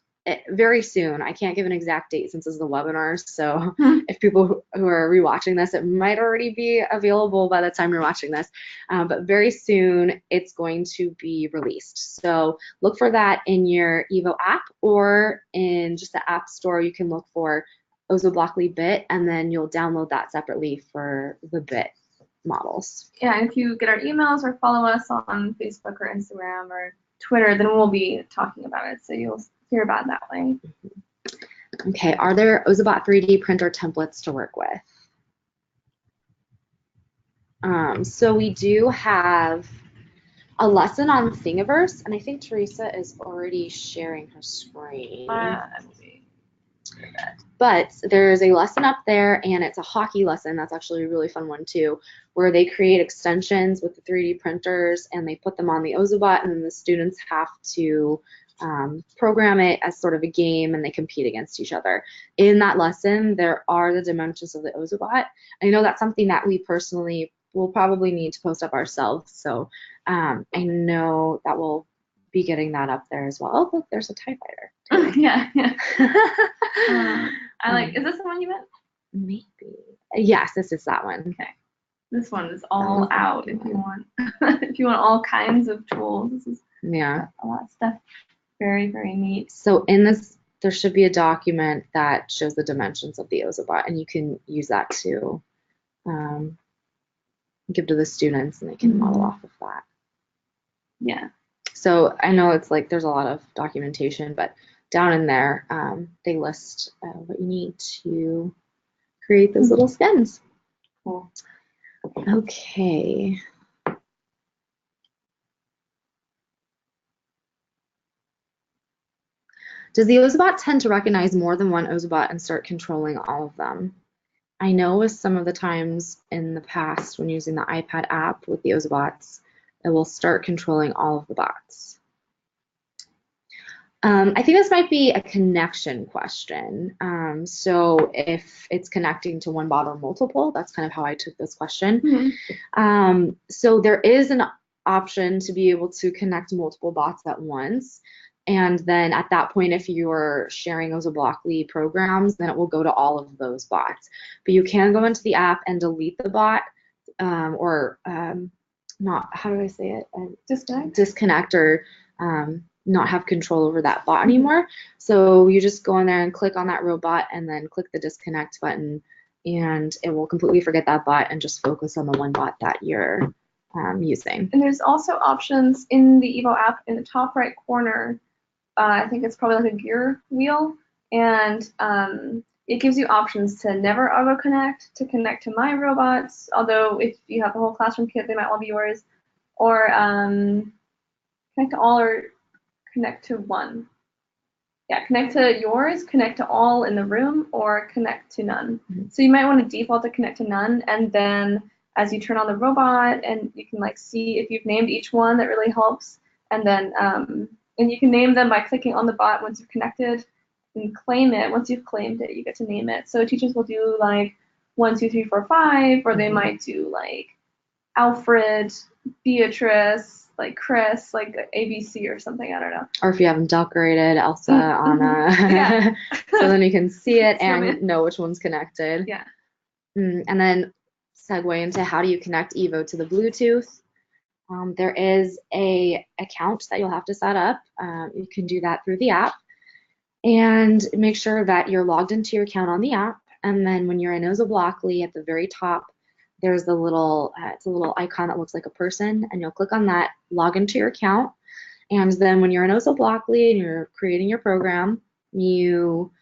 very soon, I can't give an exact date since this is the webinar, so if people who are rewatching this, it might already be available by the time you're watching this, but very soon it's going to be released. So look for that in your Evo app, or in just the app store you can look for OzoBlockly Bit, and then you'll download that separately for the Bit models. Yeah, and if you get our emails or follow us on Facebook or Instagram or Twitter, then we'll be talking about it. So you'll hear about it that way. Okay, are there Ozobot 3D printer templates to work with? So we do have a lesson on Thingiverse, and I think Teresa is already sharing her screen. But there's a lesson up there, and it's a hockey lesson. That's actually a really fun one too, where they create extensions with the 3D printers and they put them on the Ozobot, and then the students have to program it as sort of a game, and they compete against each other. In that lesson, there are the dimensions of the Ozobot. I know that's something that we personally will probably need to post up ourselves, so I know that we'll be getting that up there as well. Oh, look, there's a TIE fighter. Yeah. Is this the one you meant? Maybe. Yes, this is that one. Okay. This one is all out if you want. If you want all kinds of tools, this is a lot of stuff. Very, very neat. So in this, there should be a document that shows the dimensions of the Ozobot, and you can use that to give to the students, and they can model off of that. Yeah. So I know it's like there's a lot of documentation, but down in there, they list what you need to create those little skins. Cool. Okay. Does the Ozobot tend to recognize more than one Ozobot and start controlling all of them? I know with some of the times in the past when using the iPad app with the Ozobots, it will start controlling all of the bots. I think this might be a connection question. So if it's connecting to one bot or multiple, that's kind of how I took this question. So there is an option to be able to connect multiple bots at once. And then at that point, if you're sharing OzoBlockly programs, then it will go to all of those bots. But you can go into the app and delete the bot or not, how do I say it? Disconnect or not have control over that bot anymore. So you just go in there and click on that robot and then click the disconnect button, and it will completely forget that bot and just focus on the one bot that you're using. And there's also options in the Evo app in the top right corner. I think it's probably like a gear wheel, and it gives you options to never auto connect, to connect to my robots, although if you have the whole classroom kit, they might all be yours, or connect to all or connect to one. Yeah, connect to yours, connect to all in the room, or connect to none. So you might want to default to connect to none, and then as you turn on the robot, and you can like see if you've named each one, that really helps. And then and you can name them by clicking on the bot once you've connected and claim it. Once you've claimed it, you get to name it. So teachers will do like 1, 2, 3, 4, 5, or they might do like Alfred, Beatrice, like Chris, like ABC or something, I don't know. Or if you have them decorated, Elsa, Anna. So then you can see it and know which one's connected. Yeah. And then segue into how do you connect Evo to the Bluetooth. There is a account that you'll have to set up. You can do that through the app. And make sure that you're logged into your account on the app. And then when you're in OzoBlockly, at the very top, there's the little, it's a little icon that looks like a person, and you'll click on that, log into your account, and then when you're in OzoBlockly and you're creating your program, you,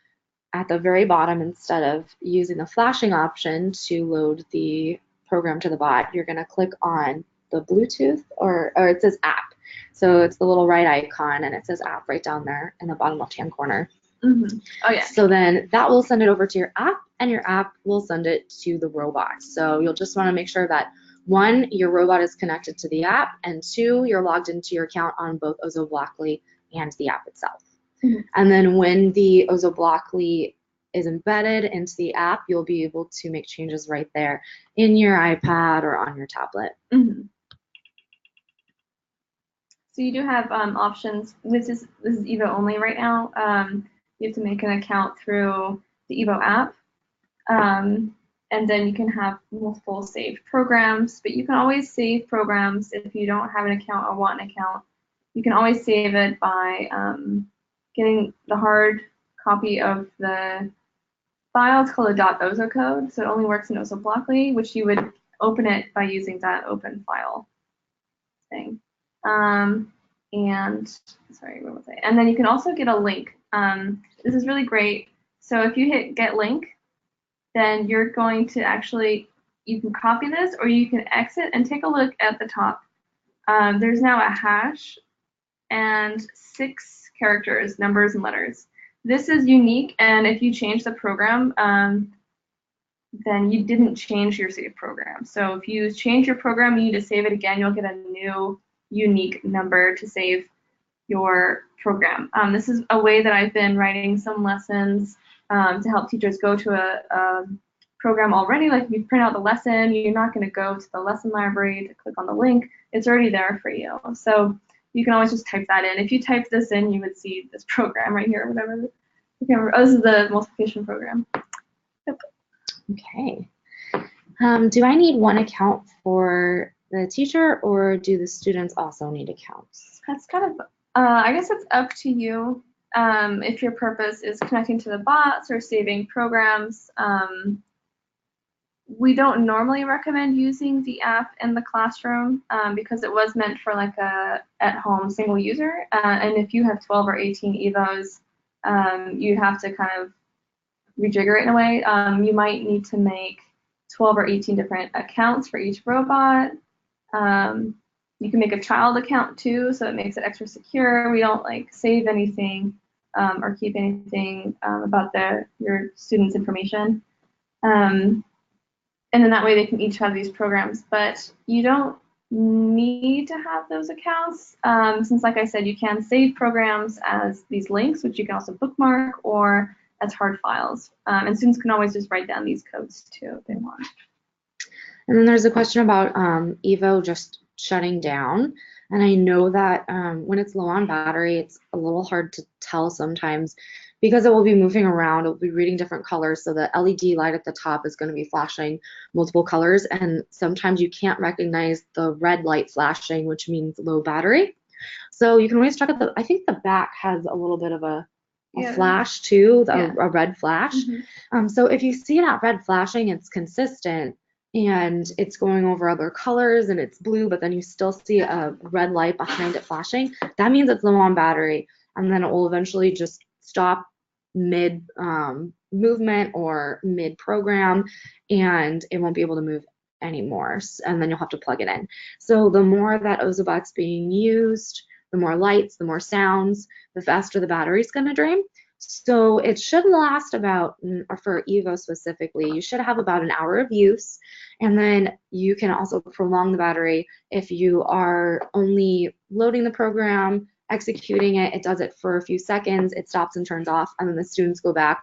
at the very bottom, instead of using the flashing option to load the program to the bot, you're going to click on the Bluetooth, or it says app. So it's the little right icon, and it says app right down there in the bottom left-hand corner. Oh, yeah. So then that will send it over to your app, and your app will send it to the robot. So you'll just want to make sure that 1, your robot is connected to the app, and 2, you're logged into your account on both OzoBlockly and the app itself. And then when the OzoBlockly is embedded into the app, you'll be able to make changes right there in your iPad or on your tablet. So you do have options. This is Evo only right now. You have to make an account through the Evo app, and then you can have multiple saved programs. But you can always save programs if you don't have an account or want an account. You can always save it by getting the hard copy of the file. It's called a .ozo code, so it only works in OzoBlockly, which you would open it by using that open file thing. And sorry, what was I? And then you can also get a link. This is really great. So if you hit get link, then you're going to actually, you can copy this or you can exit and take a look at the top. There's now a hash and 6 characters, numbers and letters. This is unique, and if you change the program, then you didn't change your saved program. So if you change your program, you need to save it again, you'll get a new unique number to save your program. This is a way that I've been writing some lessons to help teachers go to a program already. Like if you print out the lesson, you're not going to go to the lesson library to click on the link. It's already there for you. So you can always just type that in. If you type this in, you would see this program right here, whatever. Oh, this is the multiplication program. Yep. Okay. Do I need one account for the teacher, or do the students also need accounts? That's kind of, I guess it's up to you. If your purpose is connecting to the bots or saving programs. We don't normally recommend using the app in the classroom because it was meant for like a at-home single user. And if you have 12 or 18 evos, you have to kind of rejigger it in a way. You might need to make 12 or 18 different accounts for each robot. You can make a child account too, so it makes it extra secure. We don't like save anything or keep anything about your students' information. And then that way they can each have these programs, but you don't need to have those accounts since, like I said, you can save programs as these links, which you can also bookmark, or as hard files. And students can always just write down these codes too if they want. And then there's a question about Evo just shutting down. And I know that when it's low on battery, it's a little hard to tell sometimes because it will be moving around, it will be reading different colors. So the LED light at the top is going to be flashing multiple colors. And sometimes you can't recognize the red light flashing, which means low battery. So you can always check at I think the back has a little bit of a flash too, a red flash. Mm-hmm. So if you see that red flashing, it's consistent and it's going over other colors and it's blue, but then you still see a red light behind it flashing, that means it's low on battery, and then it will eventually just stop mid movement or mid program, and it won't be able to move anymore, and then you'll have to plug it in. So the more that Ozobot's being used, the more lights, the more sounds, the faster the battery's going to drain. So it should last about, or for Evo specifically, you should have about an hour of use, and then you can also prolong the battery if you are only loading the program, executing it, it does it for a few seconds, it stops and turns off, and then the students go back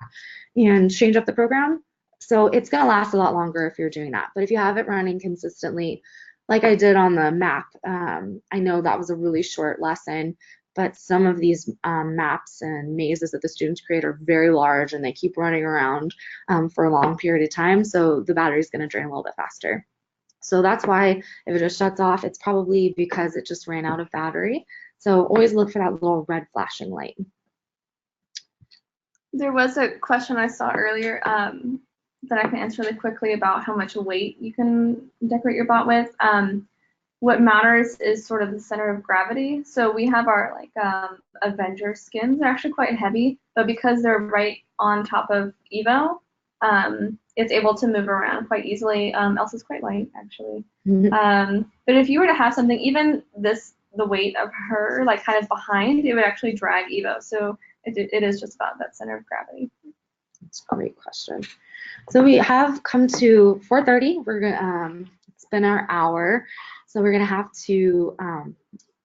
and change up the program. So it's going to last a lot longer if you're doing that. But if you have it running consistently, like I did on the map, I know that was a really short lesson, but some of these maps and mazes that the students create are very large and they keep running around for a long period of time, so the battery's going to drain a little bit faster. So that's why if it just shuts off, it's probably because it just ran out of battery. So always look for that little red flashing light. There was a question I saw earlier that I can answer really quickly about how much weight you can decorate your bot with. What matters is sort of the center of gravity. So we have our Avenger skins. They're actually quite heavy, but because they're right on top of Evo, it's able to move around quite easily. Elsa's quite light, actually. Mm-hmm. But if you were to have something, even the weight of her, like kind of behind, it would actually drag Evo. So it is just about that center of gravity. That's a great question. So we have come to 4:30. We're gonna it's been our hour, so we're gonna have to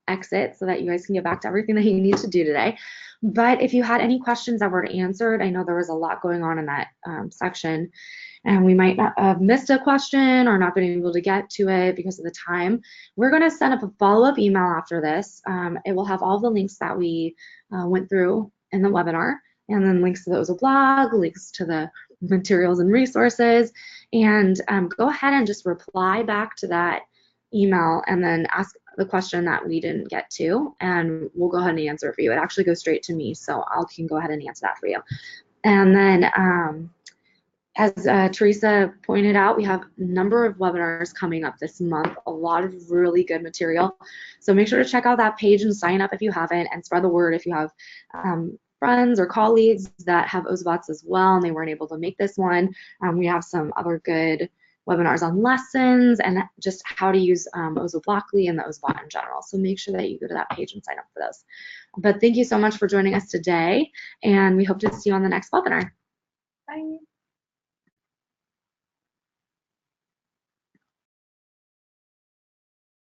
exit so that you guys can get back to everything that you need to do today. But if you had any questions that weren't answered, I know there was a lot going on in that section, and we might not have missed a question or not been able to get to it because of the time. We're going to send up a follow-up email after this. It will have all the links that we went through in the webinar, and then links to the OzoBlog, links to the materials and resources, and go ahead and just reply back to that email and then ask the question that we didn't get to, and we'll go ahead and answer it for you. It actually goes straight to me, so I can go ahead and answer that for you. And then As Teresa pointed out, we have a number of webinars coming up this month, a lot of really good material. So make sure to check out that page and sign up if you haven't, and spread the word if you have friends or colleagues that have Ozobots as well and they weren't able to make this one. We have some other good webinars on lessons and just how to use OzoBlockly and the Ozobot in general. So make sure that you go to that page and sign up for those. But thank you so much for joining us today, and we hope to see you on the next webinar. Bye.